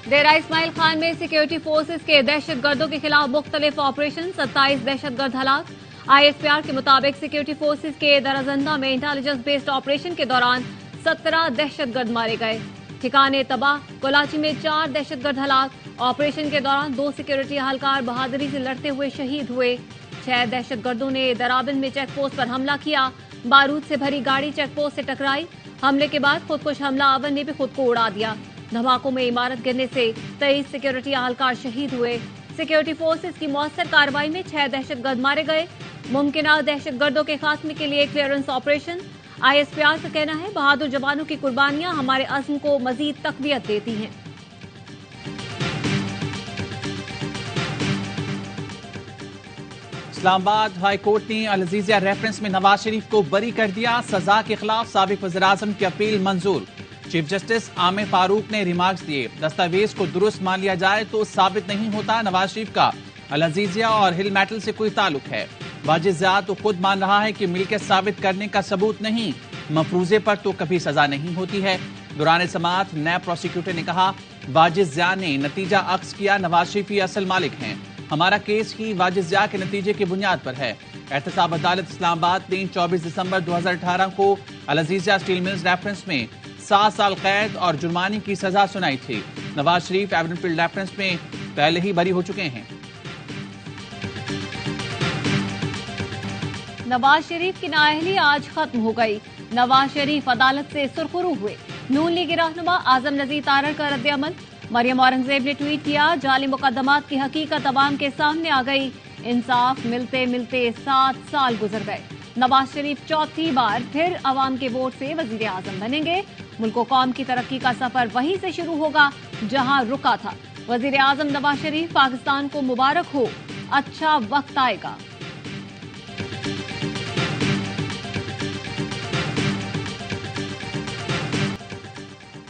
डेरा इस्माइल खान में security forces के दहशतगर्दों के खिलाफ मुख्तलिफ ऑपरेशन, 27 दहशतगर्द हलाक। ISPR के मुताबिक सिक्योरिटी फोर्सेज के दराजंदा में इंटेलिजेंस बेस्ड ऑपरेशन के दौरान 17 दहशतगर्द मारे गए, ठिकाने तबाह। कोलाची में 4 दहशतगर्द हलाक। ऑपरेशन के दौरान 2 सिक्योरिटी एहलकार बहादुरी से लड़ते हुए शहीद हुए। 6 दहशतगर्दों ने दराबिन में चेकपोस्ट पर हमला किया। बारूद से भरी गाड़ी चेकपोस्ट से टकराई। हमले के बाद खुदकुश हमलावर ने भी खुद को उड़ा दिया। धमाकों में इमारत गिरने से 23 सिक्योरिटी एहलकार शहीद हुए। सिक्योरिटी फोर्सेज की मौसर कार्रवाई में 6 दहशतगर्द मारे गए। मुमकिन दहशतगर्दों के खात्मे के लिए क्लियरेंस ऑपरेशन। ISPR का कहना है, बहादुर जवानों की कुर्बानियां हमारे अज़्म को मजीद तक़वियत देती हैं। इस्लामाबाद हाई कोर्ट ने अल अज़ीज़िया रेफरेंस में नवाज शरीफ को बरी कर दिया। सजा के खिलाफ साबिक वज़ीर-ए-आज़म की अपील मंजूर। चीफ जस्टिस आमिर फारूक ने रिमार्क्स दिए, दस्तावेज को दुरुस्त मान लिया जाए तो साबित नहीं होता नवाज शरीफ का अल अज़ीज़िया और हिल मेटल से कोई ताल्लुक है। वाजिद ज़िया तो खुद मान रहा है कि मिल्कियत साबित करने का सबूत नहीं, मफरूजे पर तो कभी सजा नहीं होती है। दौरान समाअत नैब प्रोसिक्यूटर ने कहा, वाजिद ज़िया ने नतीजा अक्स किया, नवाज शरीफ ही असल मालिक हैं। हमारा केस ही वाजिद ज़िया के नतीजे की बुनियाद पर है। एहतसाब अदालत इस्लामाबाद ने 24 दिसंबर 2018 को अल अज़ीज़िया स्टील मिल्स रेफरेंस में 7 साल कैद और जुर्माने की सजा सुनाई थी। नवाज शरीफ एवनफील्ड रेफरेंस में पहले ही बरी हो चुके हैं। नवाज शरीफ की नाअहली आज खत्म हो गई। नवाज शरीफ अदालत से सुरखरू हुए। नून लीग रहनुमा आजम नज़ीर तारड़ का रद्द-ए-अमल। मरियम औरंगजेब ने ट्वीट किया, जाली मुकदमात की हकीकत अवाम के सामने आ गई। इंसाफ मिलते मिलते 7 साल गुजर गए। नवाज शरीफ चौथी बार फिर अवाम के वोट से वजीर आजम बनेंगे। मुल्क व कौम की तरक्की का सफर वहीं से शुरू होगा जहां रुका था। वजीर आजम नवाज शरीफ, पाकिस्तान को मुबारक हो, अच्छा वक्त आएगा।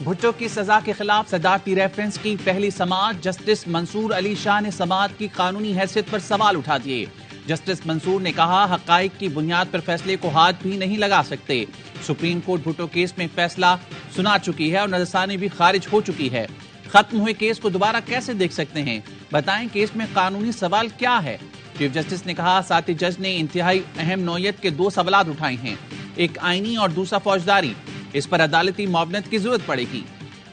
भुट्टो की सजा के खिलाफ सदारती रेफरेंस की पहली समाअत। जस्टिस मंसूर अली शाह ने समाअत की कानूनी हैसियत पर सवाल उठा दिए। जस्टिस मंसूर ने कहा, हकाइक की बुनियाद पर फैसले को हाथ भी नहीं लगा सकते। सुप्रीम कोर्ट भुट्टो केस में फैसला सुना चुकी है और नजरसानी भी खारिज हो चुकी है। खत्म हुए केस को दोबारा कैसे देख सकते हैं? बताएं, केस में कानूनी सवाल क्या है? चीफ जस्टिस ने कहा, साथी जज ने इंतहाई अहम नौयत के 2 सवाल उठाए हैं, एक आईनी और दूसरा फौजदारी। इस पर अदालती मुआवनत की जरूरत पड़ेगी।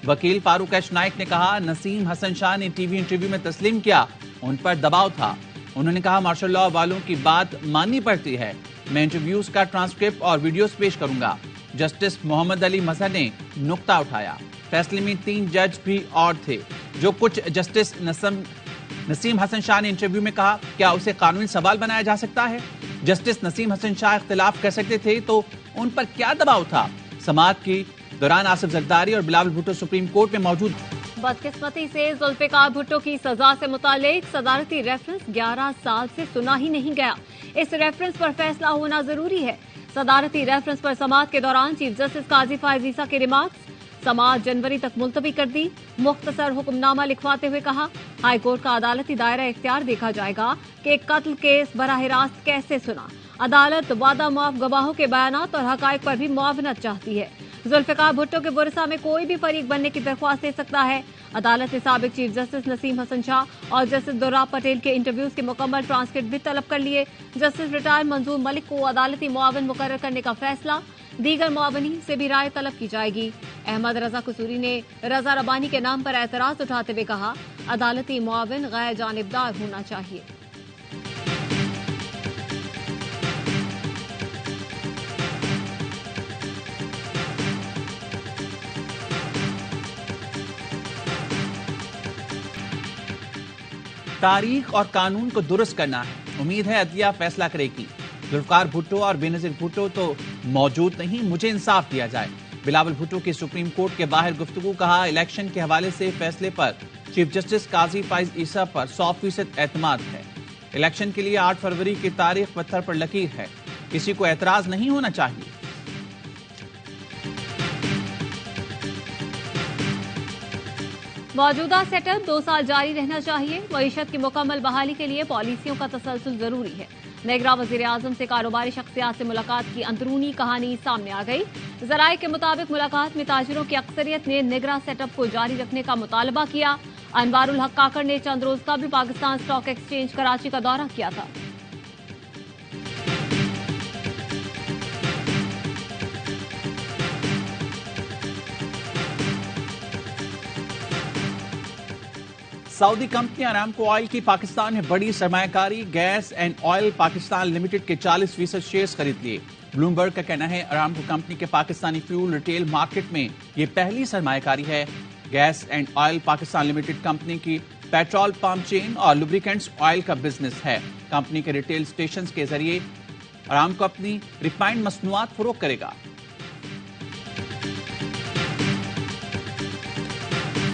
वकील फारूक एच नाइक ने कहा, नसीम हसन शाह ने टीवी इंटरव्यू में तस्लीम किया, उन पर दबाव था। उन्होंने कहा, मार्शल लॉ वालों की बात माननी पड़ती है। मैं इंटरव्यूज का ट्रांसक्रिप्ट और वीडियोस पेश करूंगा। जस्टिस मोहम्मद अली मजहर ने नुक्ता उठाया। फैसले में 3 जज भी और थे। जो कुछ जस्टिस नसीम हसन शाह ने इंटरव्यू में कहा, क्या उसे कानूनी सवाल बनाया जा सकता है? जस्टिस नसीम हसन शाह इख्तिलाफ कर सकते थे तो उन पर क्या दबाव था? समाअत के दौरान आसिफ जरदारी और बिलावल भुट्टो सुप्रीम कोर्ट में मौजूद। बदकिस्मती से जुल्फिकार भुट्टो की सजा से मुतालिक सदारती रेफरेंस 11 साल से सुना ही नहीं गया। इस रेफरेंस पर फैसला होना जरूरी है। सदारती रेफरेंस पर समाअत के दौरान चीफ जस्टिस काजी फायज ईसा के रिमार्क्स। समाअत जनवरी तक मुलतवी कर दी। मुख्तसर हुक्मनामा लिखवाते हुए कहा, हाई कोर्ट का अदालती दायरा इख्तियार देखा जाएगा कि कत्ल केस बराह रास्त कैसे सुना। अदालत वादा माफ गवाहों के बयानात और हकायक पर भी मुआवनत चाहती है। जुल्फिकार भुट्टो के बुरसा में कोई भी फरीक बनने की दरख्वास्त दे सकता है। अदालत ने साबिक चीफ जस्टिस नसीम हसन शाह और जस्टिस दुर्राब पटेल के इंटरव्यूज के मुकम्मल ट्रांसक्रिप्ट भी तलब कर लिए। जस्टिस रिटायर मंजूर मलिक को अदालती मुआवन मुकर्रर करने का फैसला। दीगर मुआवनीन से भी राय तलब की जाएगी। अहमद रजा कसूरी ने रजा रबानी के नाम पर एतराज उठाते हुए कहा, अदालती मुआवन गैर जानिबदार होना चाहिए। तारीख और कानून को दुरुस्त करना है। उम्मीद है अदलिया फैसला करेगी। जुल्फिकार भुट्टो और बेनजीर भुट्टो तो मौजूद नहीं, मुझे इंसाफ दिया जाए। बिलावल भुट्टो की सुप्रीम कोर्ट के बाहर गुफ्तगू। कहा, इलेक्शन के हवाले से फैसले पर चीफ जस्टिस काजी फायज ईसा पर 100% एतमाद है। इलेक्शन के लिए 8 फरवरी की तारीख पत्थर पर लकीर है, किसी को एतराज नहीं होना चाहिए। मौजूदा सेटअप 2 साल जारी रहना चाहिए। मईशत की मुकम्मल बहाली के लिए पॉलिसियों का तसलसल जरूरी है। नेगरा वजीर आजम से कारोबारी शख्सियात से मुलाकात की अंदरूनी कहानी सामने आ गई। जराये के मुताबिक मुलाकात में ताजिरों की अक्सरियत ने नेगरा सेटअप को जारी रखने का मुतालबा किया। अनवारुल हक काकड़ ने चंद रोज कबल पाकिस्तान स्टॉक एक्सचेंज कराची का दौरा किया था। सऊदी कंपनी अरामको ऑयल की पाकिस्तान में बड़ी सरमायाकारी। Gas and oil Pakistan limited के 40% शेयर्स खरीद लिए। ब्लूमबर्ग का कहना है अरामको कंपनी के पाकिस्तानी फ्यूल रिटेल मार्केट में ये पहली सरमायाकारी है। Gas and oil Pakistan limited company की पेट्रोल पंप चेन और लुब्रिकेंट्स ऑयल का बिजनेस है। कंपनी के रिटेल स्टेशन के जरिए अरामको अपनी रिफाइंड मसनूआत फरोख्त करेगा।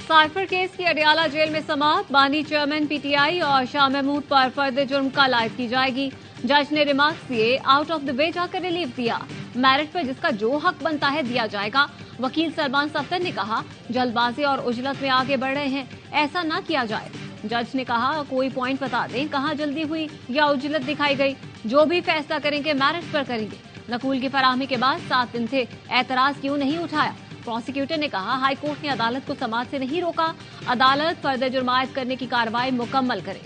साइफर केस की अडियाला जेल में समाअत। बानी चेयरमैन पीटीआई और शाह महमूद पर फर्द जुर्म कल आयद की जाएगी। जज ने रिमार्क्स दिए, आउट ऑफ द वे जाकर रिलीफ दिया। मेरिट पर जिसका जो हक बनता है दिया जाएगा। वकील सलमान सफ्दर ने कहा, जल्दबाजी और उजलत में आगे बढ़ रहे हैं, ऐसा ना किया जाए। जज ने कहा, कोई पॉइंट बता दें कहां जल्दी हुई या उजलत दिखाई गई। जो भी फैसला करेंगे मेरिट पर करेंगे। नकूल की फराहमी के बाद 7 दिन थे, एतराज क्यों नहीं उठाया। प्रोसिक्यूटर ने कहा, हाई कोर्ट ने अदालत को समाअत से नहीं रोका। अदालत फर्द जुर्म आयद करने की कार्रवाई मुकम्मल करे।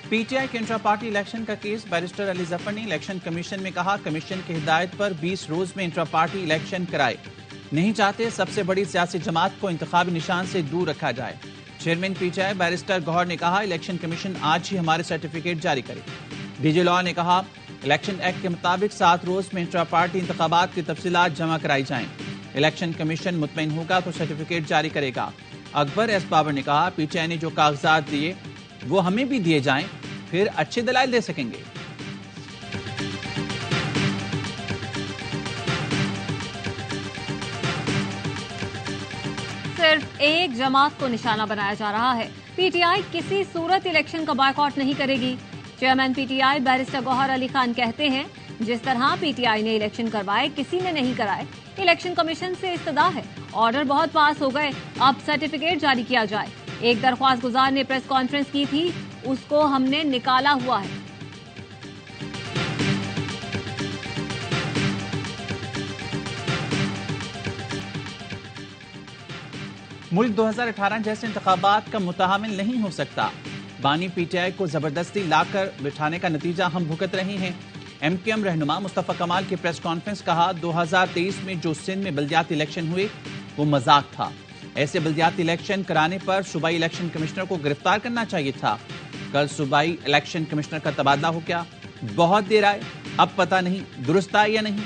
पीटीआई के इंट्रा पार्टी इलेक्शन का केस। बैरिस्टर अली जफर ने इलेक्शन कमीशन में कहा, कमीशन की हिदायत पर 20 रोज में इंट्रा पार्टी इलेक्शन कराए। नहीं चाहते सबसे बड़ी सियासी जमात को इंतखाबी निशान से दूर रखा जाए। चेयरमैन पीटीआई बैरिस्टर गौहर ने कहा, इलेक्शन कमीशन आज ही हमारे सर्टिफिकेट जारी करे। डीजी लॉ ने कहा, इलेक्शन एक्ट के मुताबिक 7 रोज में इंट्रा पार्टी इंतखाबात की तफसीलात जमा कराई जाएं। इलेक्शन कमीशन मुतमईन होगा तो सर्टिफिकेट जारी करेगा। अकबर एस बाबर ने कहा, पीटीआई ने जो कागजात दिए वो हमें भी दिए जाएं, फिर अच्छे दलाइल दे सकेंगे। सिर्फ एक जमात को निशाना बनाया जा रहा है। पीटीआई किसी सूरत इलेक्शन का बायकॉट नहीं करेगी। Chairman PTI barrister Gohar Ali Khan कहते हैं, जिस तरह पीटीआई ने इलेक्शन करवाए किसी ने नहीं कराए। इलेक्शन कमीशन से इस्तदा है, ऑर्डर बहुत पास हो गए, अब सर्टिफिकेट जारी किया जाए। एक दरख्वास्त गुजार ने प्रेस कॉन्फ्रेंस की थी, उसको हमने निकाला हुआ है। मुल्क 2018 जैसे इंतखाबात का मुतहामिल नहीं हो सकता। बानी पीटीआई को जबरदस्ती लाकर बिठाने का नतीजा हम भुगत रहे हैं। एमकेएम रहनुमा मुस्तफा कमाल की प्रेस कॉन्फ्रेंस कहा, 2023 में जो सिंध में बल्दियाती इलेक्शन हुए वो मजाक था। ऐसे बल्दियाती इलेक्शन कराने पर सूबाई इलेक्शन कमिश्नर को गिरफ्तार करना चाहिए था। कल सूबाई इलेक्शन कमिश्नर का तबादला हो गया, बहुत देर आए, अब पता नहीं दुरुस्त आए या नहीं।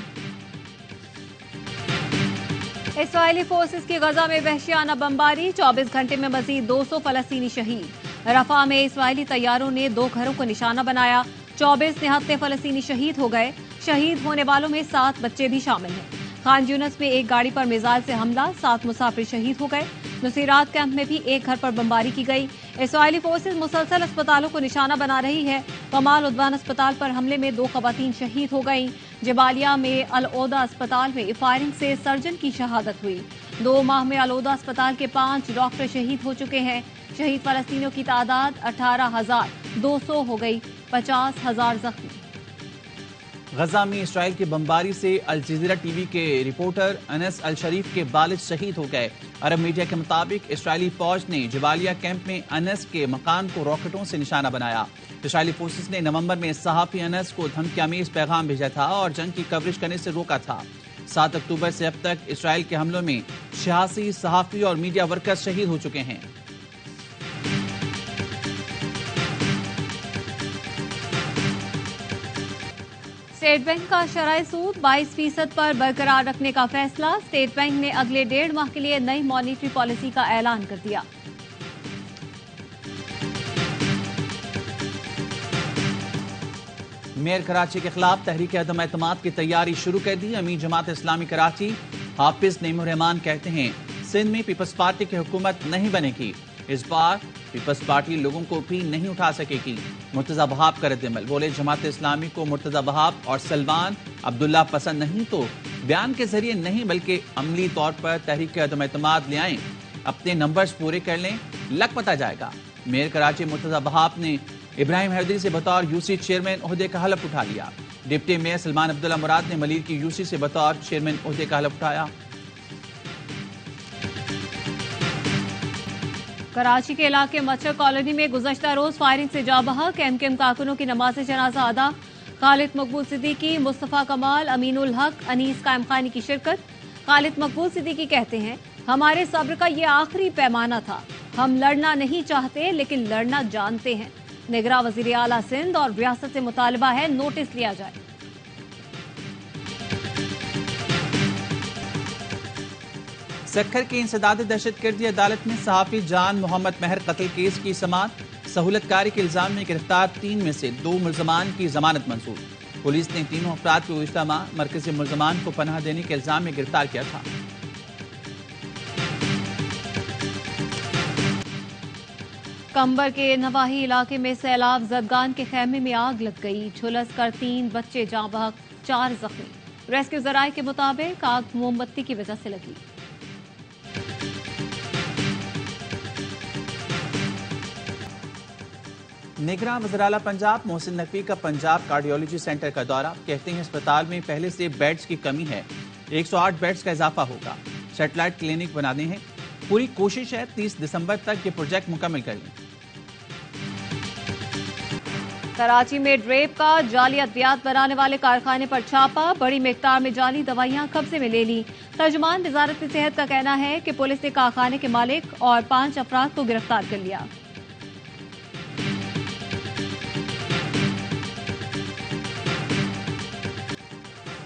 इसराइली फोर्सेस की गजा में वहशियाना बमबारी। 24 घंटे में मजीद 200 फलस्तीनी शहीद। रफा में इसराइली तैयारों ने 2 घरों को निशाना बनाया। 24 निहत्ते फलस्तीनी शहीद हो गए। शहीद होने वालों में 7 बच्चे भी शामिल हैं। खान यूनस में एक गाड़ी पर मिसाइल से हमला, 7 मुसाफिर शहीद हो गए। नुसीरात कैंप में भी एक घर पर बमबारी की गई। इसराइली फोर्सेस मुसलसल अस्पतालों को निशाना बना रही है। कमाल उद्वान अस्पताल पर हमले में 2 खवातीन शहीद हो गईं। जबालिया में अल-ओदा अस्पताल में फायरिंग से सर्जन की शहादत हुई। 2 माह में अल-ओदा अस्पताल के 5 डॉक्टर शहीद हो चुके हैं। शहीद फलस्तीनियों की तादाद 18,200 हो गई, 50,000 जख्मी। गजा में इसराइल की बमबारी से अल जजीरा टीवी के रिपोर्टर अनस अल शरीफ के वालिद शहीद हो गए। अरब मीडिया के मुताबिक इसराइली फौज ने जबालिया कैंप में अनस के मकान को रॉकेटों से निशाना बनाया। इसराइली फोर्सेस ने नवंबर में सहाफी अनस को धमकीआमेज पैगाम भेजा था और जंग की कवरेज करने से रोका था। 7 अक्टूबर से अब तक इसराइल के हमलों में 86 सहाफी और मीडिया वर्कर्स शहीद हो चुके हैं। स्टेट बैंक का शरई सूद 22% पर बरकरार रखने का फैसला। स्टेट बैंक ने अगले 1.5 माह के लिए नई मॉनेटरी पॉलिसी का ऐलान कर दिया। मेयर कराची के खिलाफ तहरीक अदम एतमाद की तैयारी शुरू कर दी। अमीर जमात इस्लामी कराची हाफिज नईमुर रहमान कहते हैं, सिंध में पीपल्स पार्टी की हुकूमत नहीं बनेगी। इस बार पीपल्स पार्टी लोगों को भी नहीं उठा सकेगी। मुर्तजा वहाब का रद्दअमल, बोले जमात इस्लामी को मुर्तजा वहाब और सलमान अब्दुल्ला पसंद नहीं तो बयान के जरिए नहीं बल्कि अमली तौर पर तहरीक अदम एतमाद ले आएं, अपने नंबर्स पूरे कर लें, लग पता जाएगा। मेयर कराची मुर्तजा वहाब ने इब्राहिम हैदरी से बतौर यूसी चेयरमैन ओहदे का हलफ उठा लिया। डिप्टी मेयर सलमान अब्दुल्ला मुराद ने मलिर की यूसी से बतौर चेयरमैन ओहदे का हलफ उठाया। कराची के इलाके मच्छर कॉलोनी में गुज़श्ता रोज फायरिंग से जा बहक एमकेएम कारकुनों की नमाज जनाजा अदा। खालिद मकबूल सिद्दीकी, मुस्तफा कमाल, अमीनुल हक, अनीस कायम खानी की शिरकत। खालिद मकबूल सिद्दीकी कहते हैं, हमारे सब्र का ये आखिरी पैमाना था। हम लड़ना नहीं चाहते लेकिन लड़ना जानते हैं। निगरां वजीर आला सिंध और रियासत से मुतालबा है नोटिस लिया जाए। सक्खर की इंसदाद दहशतगर्दी अदालत में सहाफी जान मोहम्मद महर कत्ल केस की समाअत। सहूलतकारी के इल्जाम में गिरफ्तार 3 में से 2 मुल्जमान की जमानत मंजूर। पुलिस ने तीनों अफराद को गुज़िश्ता माह मरकजी मुल्जमान को पनाह देने के इल्जाम में गिरफ्तार किया था। कंबर के नवाही इलाके में सैलाब जदगान के खेमे में आग लग गई। झुलस कर 3 बच्चे जाँ बहक, 4 जख्मी। रेस्क्यू जराये के मुताबिक आग मोमबत्ती की वजह से लगी। निगरां वज़ीर आला पंजाब मोहसिन नकवी का पंजाब कार्डियोलॉजी सेंटर का दौरा। कहते हैं अस्पताल में पहले से बेड्स की कमी है, 108 बेड्स का इजाफा होगा। सैटेलाइट क्लिनिक बनाने हैं। पूरी कोशिश है 30 दिसंबर तक ये प्रोजेक्ट मुकम्मल कर लें। कराची में ड्रेप का जाली अद्वियात बनाने वाले कारखाने पर छापा। बड़ी मिकदार में जाली दवाइयां कब्जे में ले ली। तर्जुमान वजारत सेहत का कहना है कि पुलिस ने कारखाने के मालिक और 5 अफराद को गिरफ्तार कर लिया।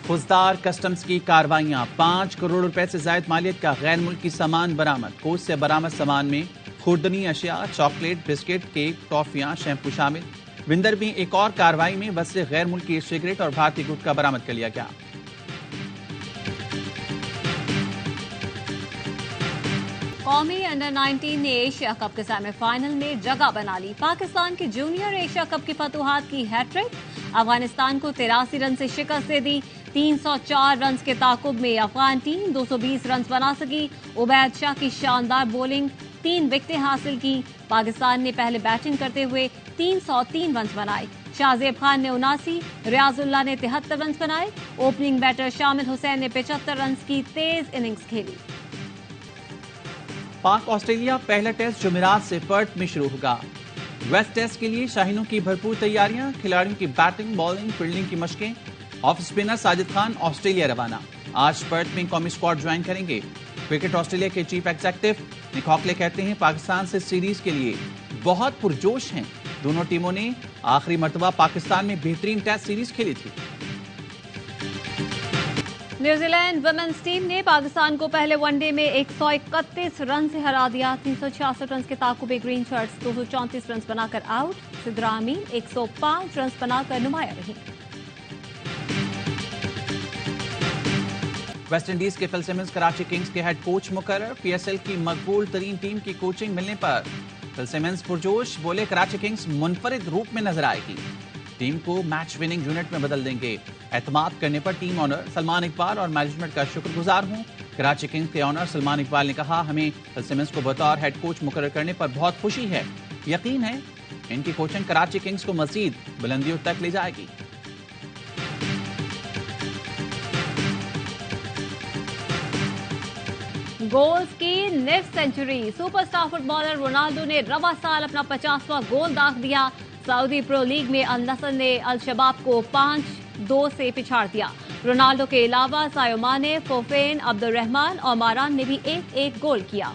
फौजदार कस्टम्स की कार्रवाइयां। 5 करोड़ रुपए से ज्यादा मालियत का गैर मुल्की सामान बरामद। कोस्ट से बरामद सामान में खुर्दनी अशिया, चॉकलेट, बिस्किट, केक, टॉफियां, शैम्पू शामिल। विंदर में एक और कार्रवाई में बस से गैर मुल्की सिगरेट और भारतीय गुटखा बरामद कर लिया गया। कौमी अंडर 19 ने एशिया कप के सेमीफाइनल में जगह बना ली। पाकिस्तान की जूनियर एशिया कप की फतुहात की हैट्रिक। अफगानिस्तान को 83 रन से शिकस्त दे दी। 304 रन के ताकुब में अफगान टीम 220 रन बना सकी। उबैद शाह की शानदार बॉलिंग, 3 विकेटें हासिल की। पाकिस्तान ने पहले बैटिंग करते हुए 303 रन बनाए। शाहजेब खान ने 79, रियाजुल्लाह ने 73 रन बनाए। ओपनिंग बैटर शामिल हुसैन ने 75 रन की तेज इनिंग्स खेली। पाक ऑस्ट्रेलिया पहला टेस्ट जुमेरात से पर्थ में शुरू होगा। वेस्ट टेस्ट के लिए शाहीनों की भरपूर तैयारियां। खिलाड़ियों की बैटिंग, बॉलिंग, फील्डिंग की मशकें। Off spinner Sajid Khan Australia रवाना। आज पर्थ में कौमी स्क्वाड ज्वाइन करेंगे। क्रिकेट ऑस्ट्रेलिया के चीफ एग्जीक्यूटिव निक हॉकले कहते हैं, पाकिस्तान से सीरीज के लिए बहुत पुरजोश हैं। दोनों टीमों ने आखिरी मर्तबा पाकिस्तान में बेहतरीन टेस्ट सीरीज खेली थी। न्यूजीलैंड वुमेन्स टीम ने पाकिस्तान को पहले वनडे में 131 रन से हरा दिया। 366 रन के ताकुबे ग्रीन शर्ट्स 234 रन बनाकर आउट। सिद्रा अमीन 105 रन बनाकर नुमाया रही। वेस्ट इंडीज के फिल सिमंस कराची किंग्स के हेड कोच मुकर्रर। पीएसएल की मकबूल तरीन टीम की कोचिंग मिलने पर फिल सिमंस पुरजोश। बोले, कराची किंग्स मुनफरिद रूप में नजर आएगी। टीम को मैच विनिंग यूनिट में बदल देंगे। एतमाद करने पर टीम ऑनर सलमान इकबाल और मैनेजमेंट का शुक्रगुजार हूं। कराची किंग्स के ऑनर सलमान इकबाल ने कहा, हमें फिल सिमंस को बतौर हेड कोच मुकर्रर करने पर बहुत खुशी है। यकीन है इनकी कोचिंग कराची किंग्स को मजीद बुलंदियों तक ले जाएगी। गोल्स की next century. Superstar footballer Ronaldo ने रवा साल अपना 50वां गोल दाग दिया। सऊदी प्रो लीग में अल नसर ने अल शबाब को 5-2 से पिछाड़ दिया। रोनाल्डो के अलावा सायो माने, फोफेन, अब्दुल रहमान और मारान ने भी एक-एक गोल किया।